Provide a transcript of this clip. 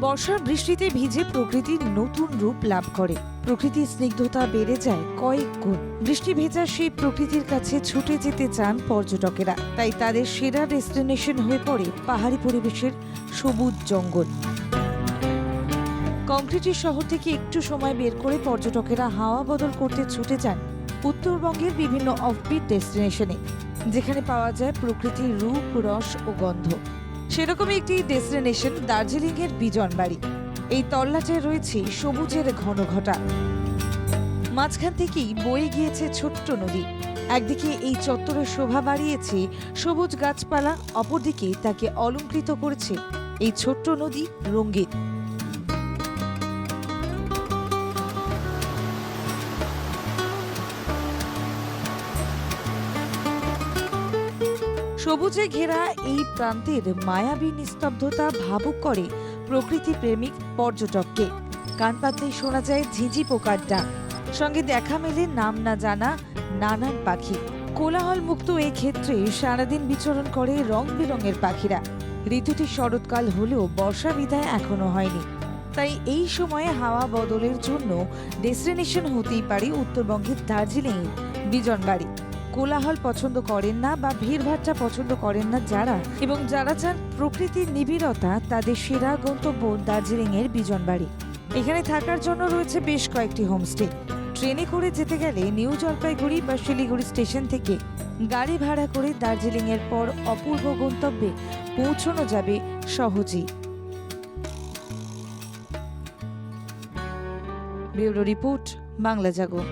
বর্ষার বৃষ্টিতে ভিজে প্রকৃতির নতুন রূপ লাভ করে। প্রকৃতির স্নিগ্ধতা বেড়ে যায় কয়েক গুণ। বৃষ্টি ভেজা সেই প্রকৃতির কাছে ছুটে যেতে চান পর্যটকেরা। তাই তাদের সেরা ডেস্টিনেশন হয়ে পড়ে পাহাড়ি পরিবেশের সবুজ জঙ্গল। কংক্রিটের শহর থেকে একটু সময় বের করে পর্যটকেরা হাওয়া বদল করতে ছুটে যান উত্তরবঙ্গের বিভিন্ন অফবিট ডেস্টিনেশনে, যেখানে পাওয়া যায় প্রকৃতির রূপ, রস ও গন্ধ। সেরকম একটি ডেস্টিনেশন দার্জিলিংয়ের বিজনবাড়ি। এই তল্লাটে রয়েছে সবুজের ঘনঘটা। মাঝখান থেকেই বয়ে গিয়েছে ছোট্ট নদী। একদিকে এই চত্বরের শোভা বাড়িয়েছে সবুজ গাছপালা, অপরদিকে তাকে অলংকৃত করেছে এই ছোট্ট নদী রঙ্গিত। সবুজে ঘেরা এই প্রান্তের মায়াবী নিস্তব্ধতা ভাবুক করে প্রকৃতি প্রেমিক পর্যটককে। কান পাতলেই শোনা যায় ঝিঁঝি পোকার ডাক, সঙ্গে দেখা মেলে নাম না জানা নানান পাখি। কোলাহল মুক্ত এই ক্ষেত্রে সারাদিন বিচরণ করে রং বেরঙের পাখিরা। ঋতুটি শরৎকাল হলেও বর্ষা বিদায় এখনো হয়নি, তাই এই সময়ে হাওয়া বদলের জন্য ডেস্টিনেশন হতেই পারে উত্তরবঙ্গের দার্জিলিং বিজনবাড়ি। কোলাহল পছন্দ করেন না বা ভিড়ভাট্টা পছন্দ করেন না যারা, এবং যারা চান প্রকৃতির নিবিড়তা, তাদের সেরা গন্তব্য দার্জিলিংয়ের বিজনবাড়ি। এখানে থাকার জন্য রয়েছে বেশ কয়েকটি হোমস্টে। ট্রেনে করে যেতে গেলে নিউ জলপাইগুড়ি বা শিলিগুড়ি স্টেশন থেকে গাড়ি ভাড়া করে দার্জিলিংয়ের পর অপূর্ব গন্তব্যে পৌঁছানো যাবে সহজেই। ব্যুরো রিপোর্ট, বাংলা জাগো।